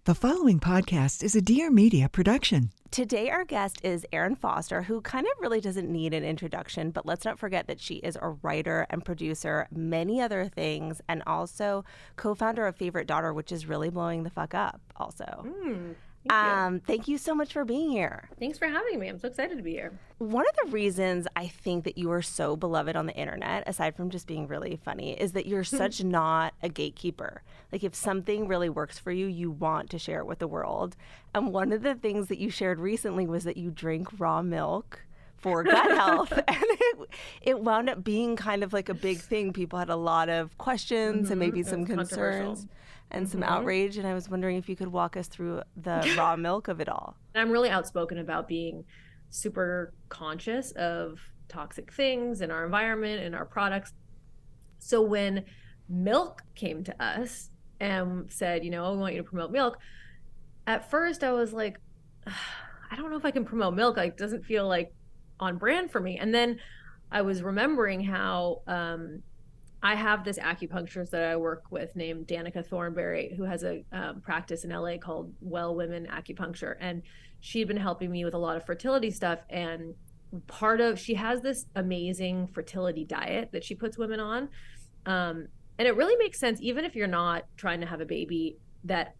The following podcast is a Dear Media production. Today, our guest is Erin Foster, who kind of really doesn't need an introduction, but let's not forget that she is a writer and producer, many other things, and also co-founder of Favorite Daughter, which is really blowing the fuck up also. Thank you so much for being here. Thanks for having me. I'm so excited to be here. One of the reasons I think that you are so beloved on the internet, aside from just being really funny, is that you're such not a gatekeeper. Like, if something really works for you, you want to share it with the world. And one of the things that you shared recently was that you drink raw milk for gut health. And it wound up being kind of like a big thing. People had a lot of questions and maybe some concerns and some outrage. And I was wondering if you could walk us through the raw milk of it all. I'm really outspoken about being super conscious of toxic things in our environment and our products. So when milk came to us and said, you know, we want you to promote milk, at first I was like, I don't know if I can promote milk. Like, it doesn't feel like on brand for me. And then I was remembering how I have this acupuncturist that I work with named Danica Thornberry, who has a practice in LA called Well Women Acupuncture. And she'd been helping me with a lot of fertility stuff. And she has this amazing fertility diet that she puts women on. And it really makes sense, even if you're not trying to have a baby, that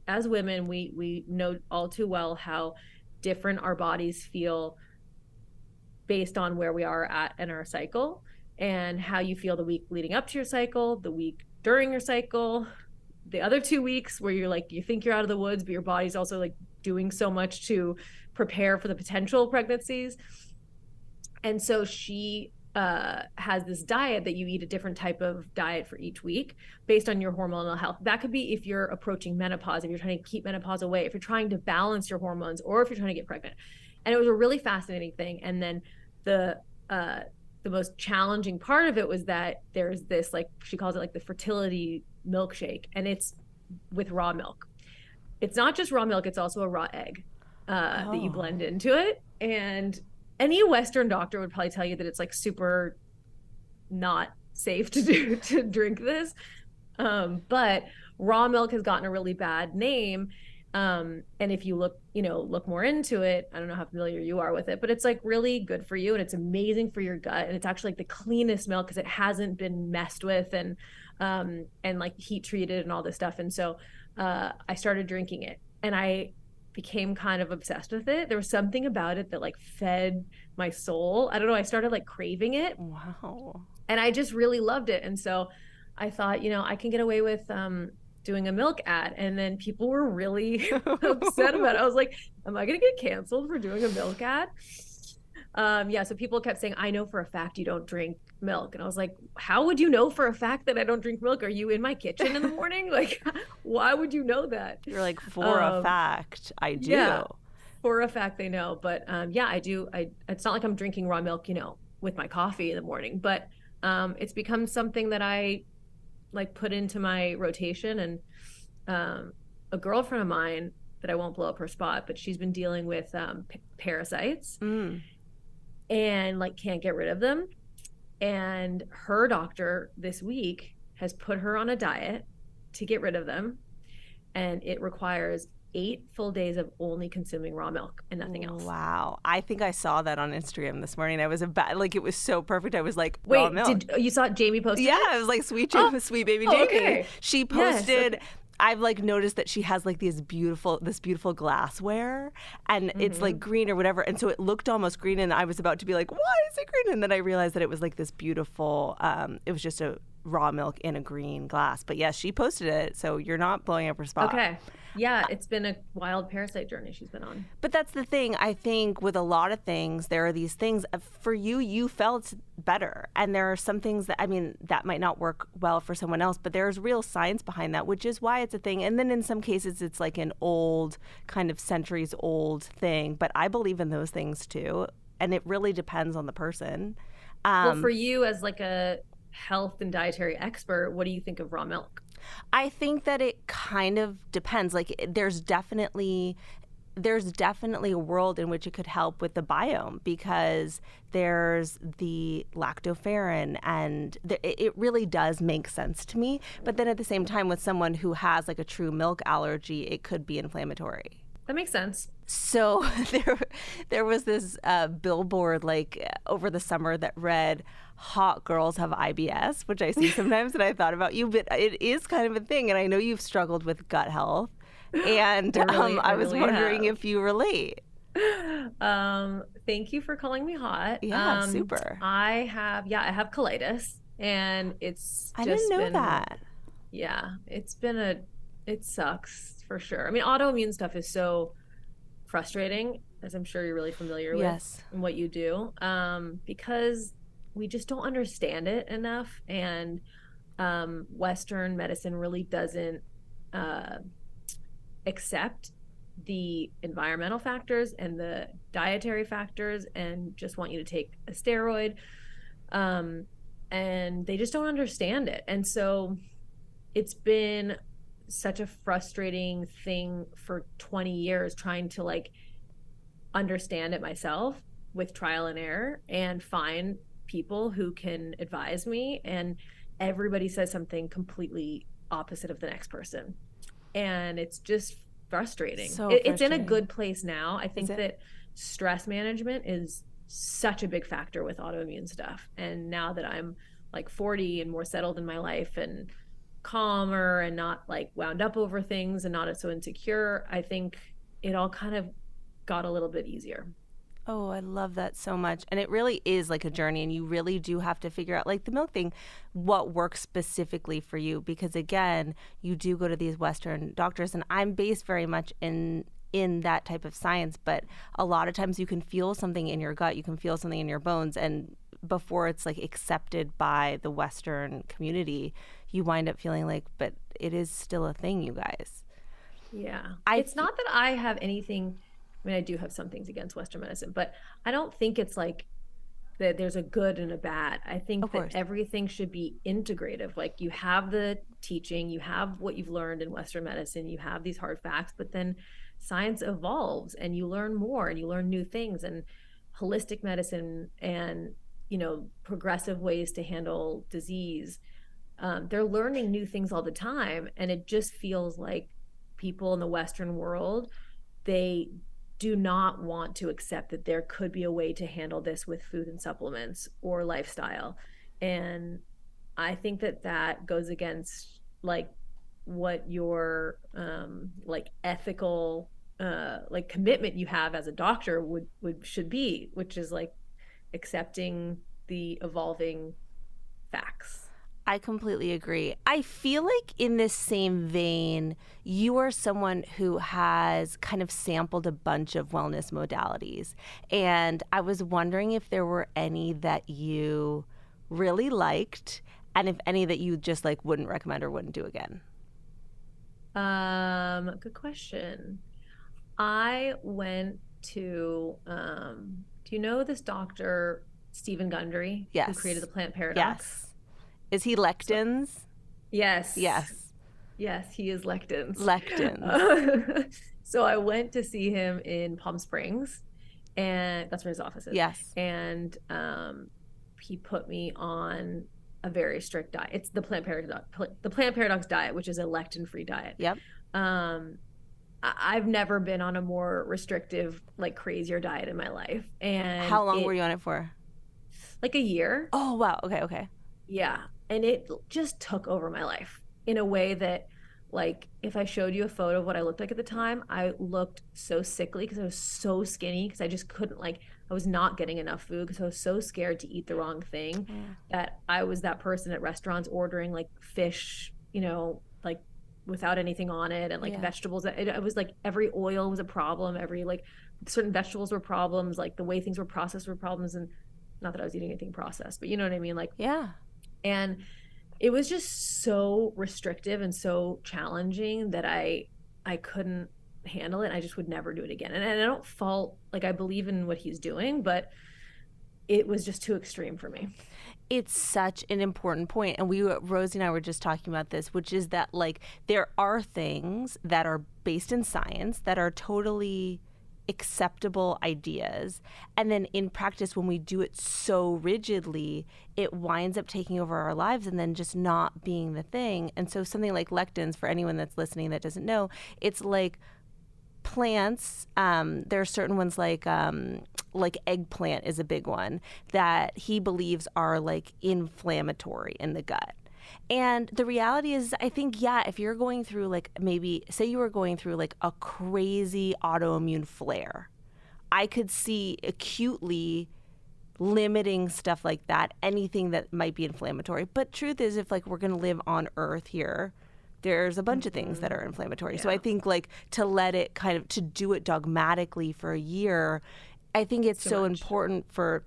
as women, we know all too well how different our bodies feel based on where we are at in our cycle, and how you feel the week leading up to your cycle, the week during your cycle, the other 2 weeks where you're like, you think you're out of the woods, but your body's also like doing so much to prepare for the potential pregnancies. And so she has this diet that you eat a different type of diet for each week based on your hormonal health. That could be if you're approaching menopause, if you're trying to keep menopause away, if you're trying to balance your hormones, or if you're trying to get pregnant. And it was a really fascinating thing. And then the most challenging part of it was that there's this, like, she calls it like the fertility milkshake, and it's with raw milk. It's not just raw milk, it's also a raw egg that you blend into it. And any Western doctor would probably tell you that it's like super not safe to drink this. But raw milk has gotten a really bad name. And if you look more into it, I don't know how familiar you are with it, but it's like really good for you, and it's amazing for your gut. And it's actually like the cleanest milk because it hasn't been messed with and like heat treated and all this stuff. And so I started drinking it, and I became kind of obsessed with it. There was something about it that like fed my soul. I don't know. I started like craving it. Wow. And I just really loved it. And so I thought, I can get away with doing a milk ad. And then people were really upset about it. I was like, am I going to get canceled for doing a milk ad? So people kept saying, I know for a fact you don't drink milk. And I was like, how would you know for a fact that I don't drink milk? Are you in my kitchen in the morning? Like, why would you know that? You're like, for a fact, I do. Yeah, for a fact they know. But I do. It's not like I'm drinking raw milk, with my coffee in the morning. But it's become something that I like put into my rotation. And a girlfriend of mine that I won't blow up her spot, but she's been dealing with parasites and like can't get rid of them. And her doctor this week has put her on a diet to get rid of them. And it requires 8 full days of only consuming raw milk and nothing else. Wow. I think I saw that on Instagram this morning. I was it was so perfect. I was like, wait, raw milk. You saw Jamie posted? Yeah, it was like sweet baby Jamie. Okay. She posted, I've like noticed that she has like this beautiful glassware, and it's like green or whatever. And so it looked almost green, and I was about to be like, why is it green? And then I realized that it was like this beautiful, it was just a raw milk in a green glass. But yes, she posted it. So you're not blowing up her spot. Okay. Yeah, it's been a wild parasite journey she's been on. But that's the thing. I think with a lot of things, there are these things. For you felt better. And there are some things that, that might not work well for someone else, but there's real science behind that, which is why it's a thing. And then in some cases, it's like an old, kind of centuries old thing. But I believe in those things too. And it really depends on the person. Well, for you as like a health and dietary expert, what do you think of raw milk? I think that it kind of depends. Like, there's definitely there's definitely a world in which it could help with the biome, because there's the lactoferrin, and it really does make sense to me. But then at the same time, with someone who has like a true milk allergy, it could be inflammatory. That makes sense. So there was this billboard like over the summer that read, "Hot girls have IBS," which I see sometimes, and I thought about you, but it is kind of a thing, and I know you've struggled with gut health, and I was wondering if you relate. Thank you for calling me hot. Yeah, super. I have colitis, and I didn't know that. Yeah, it sucks for sure. I mean, autoimmune stuff is so frustrating, as I'm sure you're really familiar with and what you do, because we just don't understand it enough, and Western medicine really doesn't accept the environmental factors and the dietary factors, and just want you to take a steroid, and they just don't understand it. And so it's been such a frustrating thing for 20 years trying to like understand it myself with trial and error and find people who can advise me, and everybody says something completely opposite of the next person, and it's just frustrating. It's in a good place now. I think that stress management is such a big factor with autoimmune stuff, and now that I'm like 40 and more settled in my life and calmer and not like wound up over things and not so insecure, I think it all kind of got a little bit easier. Oh, I love that so much. And it really is like a journey, and you really do have to figure out, like the milk thing, what works specifically for you, because again, you do go to these Western doctors, and I'm based very much in that type of science, but a lot of times you can feel something in your gut, you can feel something in your bones, and before it's like accepted by the Western community, you wind up feeling like, but it is still a thing, you guys. Yeah. It's not that I have anything, I mean, I do have some things against Western medicine, but I don't think it's like that there's a good and a bad. I think that everything should be integrative. Like you have the teaching, you have what you've learned in Western medicine, you have these hard facts, but then science evolves and you learn more and you learn new things, and holistic medicine and, you know, progressive ways to handle disease. They're learning new things all the time. And it just feels like people in the Western world, they do not want to accept that there could be a way to handle this with food and supplements or lifestyle. And I think that that goes against like what your like ethical like commitment you have as a doctor should be, which is like accepting the evolving facts. I completely agree. I feel like in this same vein, you are someone who has kind of sampled a bunch of wellness modalities. And I was wondering if there were any that you really liked, and if any that you just like wouldn't recommend or wouldn't do again. Good question. I went to, do you know this doctor, Stephen Gundry? Yes. Who created the plant paradox? Yes. Is he lectins? Yes. Yes. Yes, he is lectins. Lectins. So I went to see him in Palm Springs, and that's where his office is. Yes. And he put me on a very strict diet. It's the plant paradox diet, which is a lectin-free diet. Yep. I've never been on a more restrictive, like crazier diet in my life. And how long were you on it for? Like a year. Oh, wow. Okay. Yeah. And it just took over my life in a way that, like, if I showed you a photo of what I looked like at the time, I looked so sickly because I was so skinny, because I just couldn't, like, I was not getting enough food because I was so scared to eat the wrong thing, that I was that person at restaurants ordering like fish, you know, like without anything on it, and like vegetables. It was like every oil was a problem. Every like certain vegetables were problems. Like the way things were processed were problems. And not that I was eating anything processed, but you know what I mean? Like, yeah. And it was just so restrictive and so challenging that I couldn't handle it. I just would never do it again. And I don't fault, like, I believe in what he's doing, but it was just too extreme for me. It's such an important point. And Rosie and I were just talking about this, which is that like there are things that are based in science that are totally acceptable ideas. And then in practice, when we do it so rigidly, it winds up taking over our lives and then just not being the thing. And so something like lectins, for anyone that's listening that doesn't know, it's like plants. There are certain ones like eggplant is a big one that he believes are like inflammatory in the gut. And the reality is, I think, yeah, if you're going through like maybe say you were going through like a crazy autoimmune flare, I could see acutely limiting stuff like that, anything that might be inflammatory. But truth is, if like we're going to live on Earth here, there's a bunch of things that are inflammatory. Yeah. So I think like to let it kind of, to do it dogmatically for a year, I think it's so important for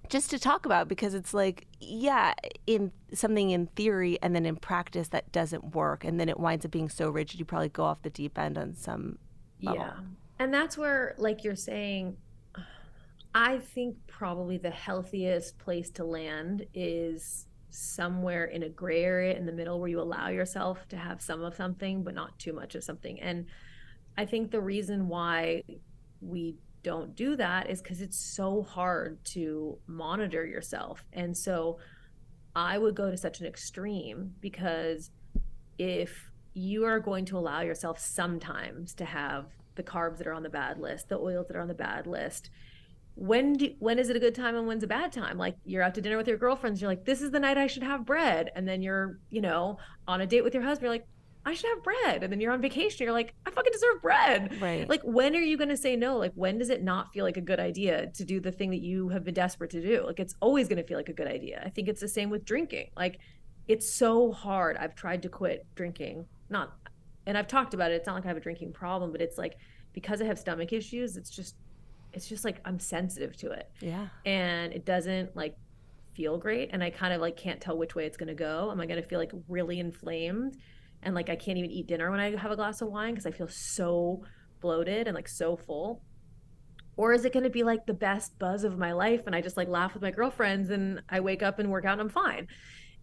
just to talk about, because it's like, yeah, in something in theory and then in practice that doesn't work. And then it winds up being so rigid, you probably go off the deep end on some level. Yeah. And that's where, like you're saying, I think probably the healthiest place to land is somewhere in a gray area in the middle where you allow yourself to have some of something, but not too much of something. And I think the reason why we don't do that is because it's so hard to monitor yourself. And so I would go to such an extreme, because if you are going to allow yourself sometimes to have the carbs that are on the bad list, the oils that are on the bad list, when is it a good time and when's a bad time? Like you're out to dinner with your girlfriends, you're like, this is the night I should have bread. And then you're, on a date with your husband, you're like, I should have bread. And then you're on vacation, you're like, I fucking deserve bread. Right. Like, when are you going to say no? Like, when does it not feel like a good idea to do the thing that you have been desperate to do? Like, it's always going to feel like a good idea. I think it's the same with drinking. Like, it's so hard. I've tried to quit drinking, and I've talked about it. It's not like I have a drinking problem, but it's like, because I have stomach issues, it's just like I'm sensitive to it. Yeah. And it doesn't like feel great. And I kind of like can't tell which way it's going to go. Am I going to feel like really inflamed? And like I can't even eat dinner when I have a glass of wine because I feel so bloated and like so full. Or is it going to be like the best buzz of my life and I just like laugh with my girlfriends and I wake up and work out and I'm fine?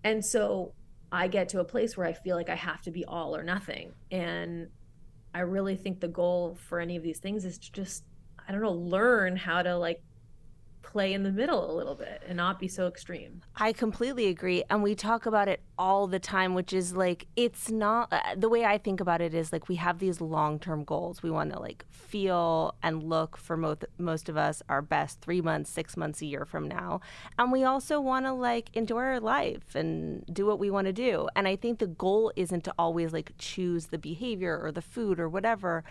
And so I get to a place where I feel like I have to be all or nothing. And I really think the goal for any of these things is to just, I don't know, learn how to like play in the middle a little bit and not be so extreme. I completely agree. And we talk about it all the time, which is like, it's not, the way I think about it is like, we have these long-term goals. We want to like feel and look for most of us our best 3 months, 6 months, a year from now. And we also want to like enjoy our life and do what we want to do. And I think the goal isn't to always like choose the behavior or the food or whatever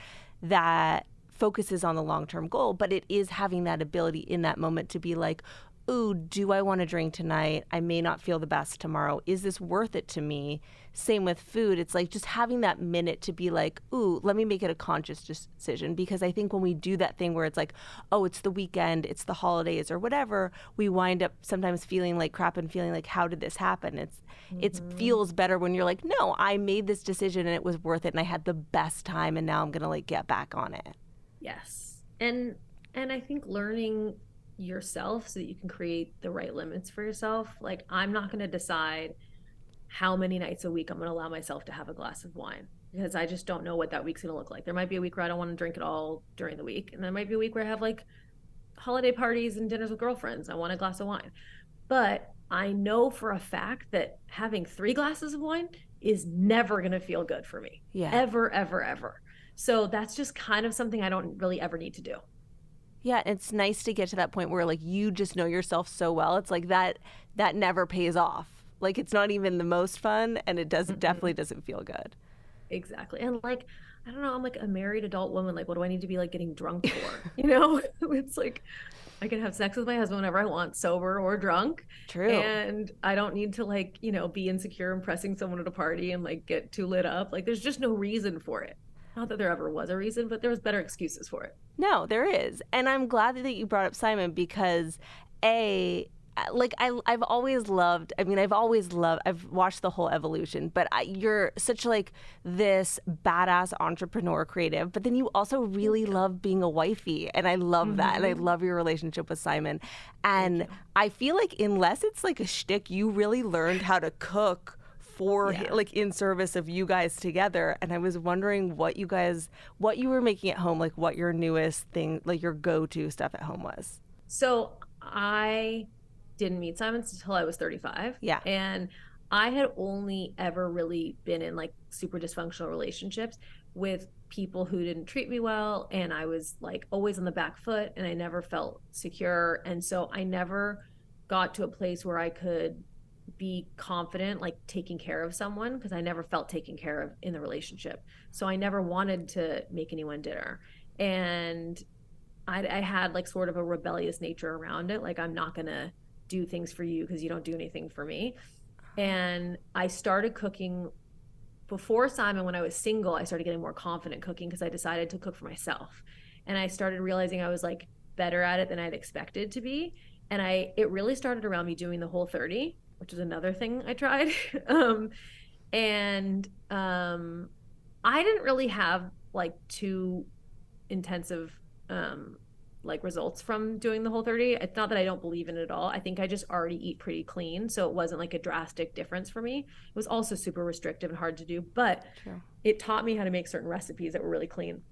that focuses on the long-term goal, but it is having that ability in that moment to be like, ooh, do I want to drink tonight? I may not feel the best tomorrow. Is this worth it to me? Same with food. It's like just having that minute to be like, ooh, let me make it a conscious decision. Because I think when we do that thing where it's like, oh, it's the weekend, it's the holidays or whatever, we wind up sometimes feeling like crap and feeling like, how did this happen? It feels better when you're like, no, I made this decision and it was worth it and I had the best time and now I'm going to like get back on it. Yes. And I think learning yourself so that you can create the right limits for yourself. Like, I'm not going to decide how many nights a week I'm going to allow myself to have a glass of wine, because I just don't know what that week's going to look like. There might be a week where I don't want to drink at all during the week. And there might be a week where I have like holiday parties and dinners with girlfriends. I want a glass of wine. But I know for a fact that having 3 glasses of wine is never going to feel good for me. Yeah. Ever, ever, ever. So that's just kind of something I don't really ever need to do. Yeah, it's nice to get to that point where like you just know yourself so well. It's like that never pays off. Like, it's not even the most fun, and it definitely doesn't feel good. Exactly. And like, I don't know, I'm like a married adult woman. Like, what do I need to be like getting drunk for? You know, it's like I can have sex with my husband whenever I want, sober or drunk. True. And I don't need to like, be insecure and pressing someone at a party and like get too lit up. Like, there's just no reason for it. Not that there ever was a reason, but there was better excuses for it. No, there is. And I'm glad that you brought up Simon because, A, I've always loved, I've watched the whole evolution, but you're such like this badass entrepreneur creative, but then you also really love being a wifey. And I love that. And I love your relationship with Simon. And I feel like unless it's like a shtick, you really learned how to cook for like in service of you guys together. And I was wondering what you were making at home, like what your newest thing, like your go-to stuff at home was. So I didn't meet Simon until I was 35. Yeah. And I had only ever really been in like super dysfunctional relationships with people who didn't treat me well. And I was like always on the back foot and I never felt secure. And so I never got to a place where I could be confident, like taking care of someone, because I never felt taken care of in the relationship. So I never wanted to make anyone dinner. And I had like sort of a rebellious nature around it. Like, I'm not going to do things for you because you don't do anything for me. And I started cooking before Simon. When I was single, I started getting more confident cooking because I decided to cook for myself. And I started realizing I was like better at it than I'd expected to be. And it really started around me doing the Whole30, which is another thing I tried. I didn't really have like too intensive like results from doing the Whole30. It's not that I don't believe in it at all. I think I just already eat pretty clean, so it wasn't like a drastic difference for me. It was also super restrictive and hard to do, but it taught me how to make certain recipes that were really clean.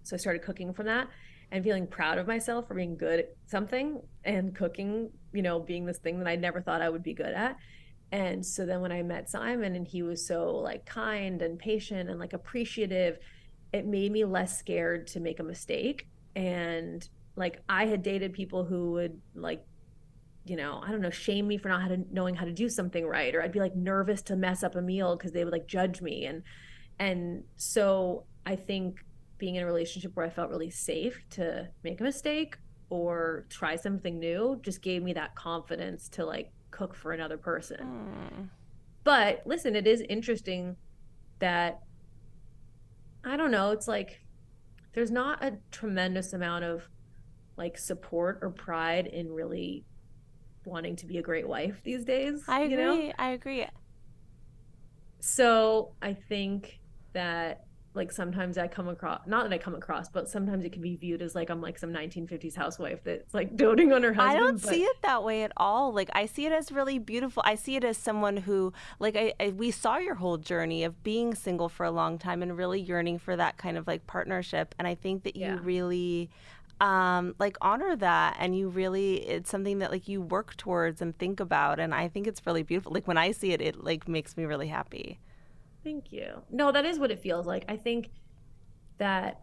So I started cooking from that and feeling proud of myself for being good at something, and cooking, you know, being this thing that I never thought I would be good at. And so then when I met Simon and he was so like kind and patient and like appreciative, it made me less scared to make a mistake. And like, I had dated people who would like, you know, I don't know, shame me for not knowing how to do something right. Or I'd be like nervous to mess up a meal because they would like judge me. And so I think being in a relationship where I felt really safe to make a mistake or try something new just gave me that confidence to like cook for another person. But listen, it is interesting that, I don't know, it's like there's not a tremendous amount of like support or pride in really wanting to be a great wife these days. I agree. You know? I agree. So I think that like sometimes I come across, not that I come across, but sometimes it can be viewed as like I'm like some 1950s housewife that's like doting on her husband. I don't see it that way at all. Like, I see it as really beautiful. I see it as someone who, like, we saw your whole journey of being single for a long time and really yearning for that kind of like partnership. And I think that you really like honor that, and you really, it's something that like you work towards and think about. And I think it's really beautiful. Like, when I see it, it like makes me really happy. Thank you. No, that is what it feels like. I think that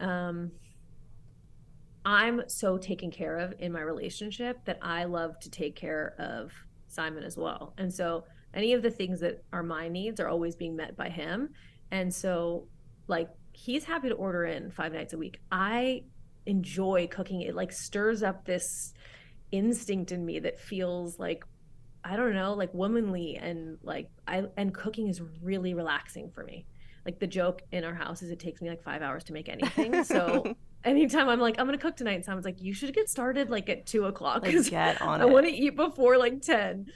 I'm so taken care of in my relationship that I love to take care of Simon as well. And so any of the things that are my needs are always being met by him. And so like, he's happy to order in 5 nights a week. I enjoy cooking. It like stirs up this instinct in me that feels like, I don't know, like womanly, and like and cooking is really relaxing for me. Like, the joke in our house is it takes me like 5 hours to make anything. So anytime I'm like, I'm gonna cook tonight, and someone's like, you should get started like at 2 o'clock. Like, get on I want to eat before like 10.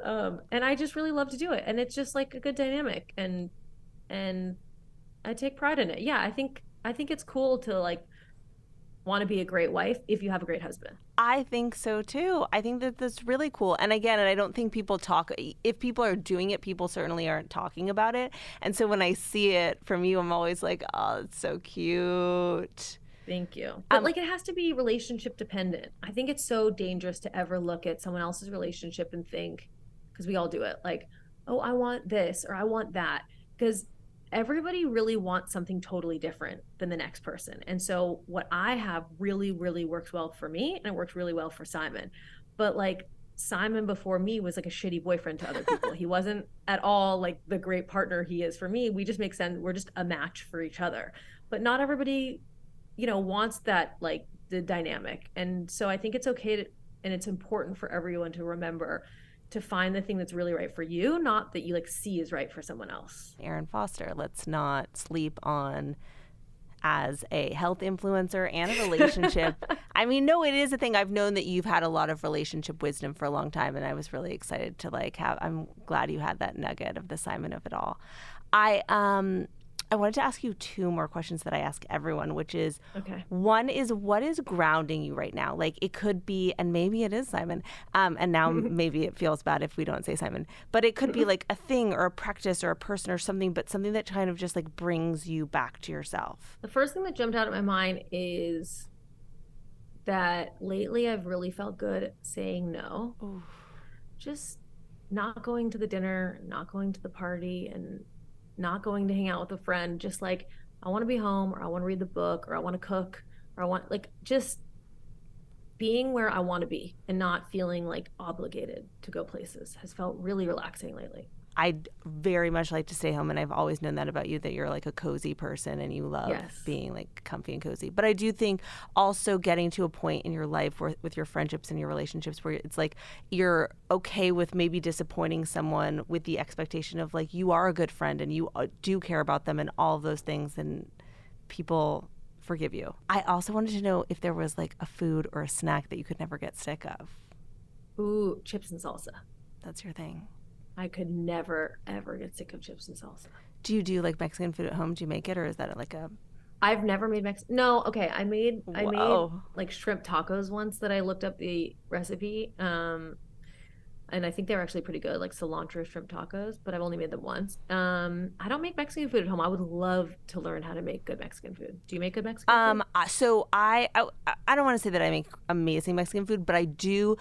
And I just really love to do it, and it's just like a good dynamic, and I take pride in it. Yeah, I think it's cool to like want to be a great wife if you have a great husband. I think so too. I think that that's really cool. And again, I don't think people talk, if people are doing it, people certainly aren't talking about it. And so when I see it from you, I'm always like, oh, it's so cute. Thank you. But like, it has to be relationship dependent. I think it's so dangerous to ever look at someone else's relationship and think, because we all do it, like, oh, I want this or I want that. Because everybody really wants something totally different than the next person. And so what I have really, really works well for me, and it works really well for Simon. But like, Simon before me was like a shitty boyfriend to other people. He wasn't at all like the great partner he is for me. We just make sense. We're just a match for each other. But not everybody, you know, wants that, like the dynamic. And so I think it's okay to, and it's important for everyone to remember to find the thing that's really right for you, not that you like see is right for someone else. Erin Foster, let's not sleep on as a health influencer and a relationship. I mean, no, it is a thing. I've known that you've had a lot of relationship wisdom for a long time, and I was really excited to I'm glad you had that nugget of the Simon of it all. I wanted to ask you two more questions that I ask everyone, which is, one is, what is grounding you right now? Like, it could be, and maybe it is Simon, and now maybe it feels bad if we don't say Simon, but it could be like a thing or a practice or a person or something, but something that kind of just like brings you back to yourself. The first thing that jumped out of my mind is that lately I've really felt good at saying no. Ooh. Just not going to the dinner, not going to the party, and not going to hang out with a friend. Just like, I want to be home, or I want to read the book, or I want to cook, or I want, like, just being where I want to be and not feeling like obligated to go places has felt really relaxing lately. I'd very much like to stay home, and I've always known that about you, that you're like a cozy person and you love being like comfy and cozy. But I do think also getting to a point in your life where, with your friendships and your relationships, where it's like you're okay with maybe disappointing someone with the expectation of like you are a good friend and you do care about them and all of those things, and people forgive you. I also wanted to know if there was like a food or a snack that you could never get sick of. Ooh, chips and salsa. That's your thing. I could never, ever get sick of chips and salsa. Do you do like Mexican food at home? Do you make it, or is that like a... I've never made Mexican. No, okay. I made like shrimp tacos once that I looked up the recipe. And I think they were actually pretty good, like cilantro shrimp tacos, but I've only made them once. I don't make Mexican food at home. I would love to learn how to make good Mexican food. Do you make good Mexican food? So I don't want to say that I make amazing Mexican food, but I do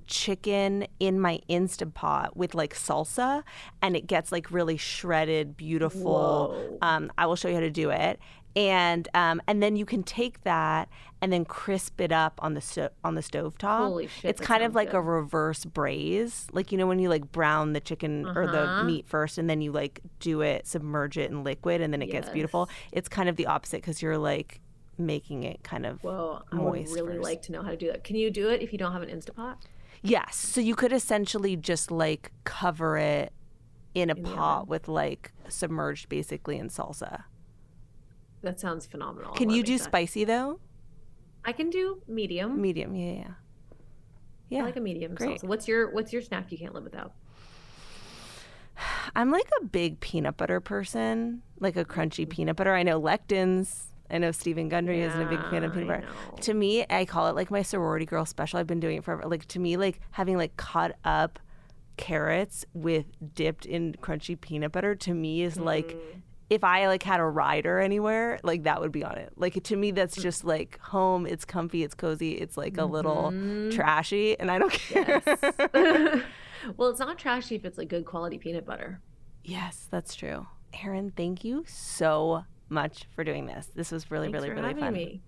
chicken in my Instant Pot with like salsa, and it gets like really shredded, beautiful. Whoa. I will show you how to do it. And then you can take that and then crisp it up on the stovetop. Holy shit! It's kind of like a reverse braise, like, you know, when you like brown the chicken or the meat first, and then you like do it, submerge it in liquid, and then it gets beautiful. It's kind of the opposite, because you're like making it kind of moist. I would really like to know how to do that. Can you do it if you don't have an Instant Pot? Yes. So you could essentially just like cover it in a pot with like submerged basically in salsa. That sounds phenomenal. Can you do spicy though? I can do medium. Medium, yeah. I like a medium salsa. What's your snack you can't live without? I'm like a big peanut butter person, like a crunchy peanut butter. I know lectins. I know Stephen Gundry isn't a big fan of peanut butter. To me, I call it like my sorority girl special. I've been doing it forever. Like, to me, like having like cut up carrots with dipped in crunchy peanut butter, to me is like, if I like had a rider anywhere, like that would be on it. Like, to me, that's just like home. It's comfy. It's cozy. It's like a little trashy, and I don't care. Yes. Well, it's not trashy if it's like good quality peanut butter. Yes, that's true. Erin, thank you so much for doing this. This was really, Thanks really, for really having fun. Me.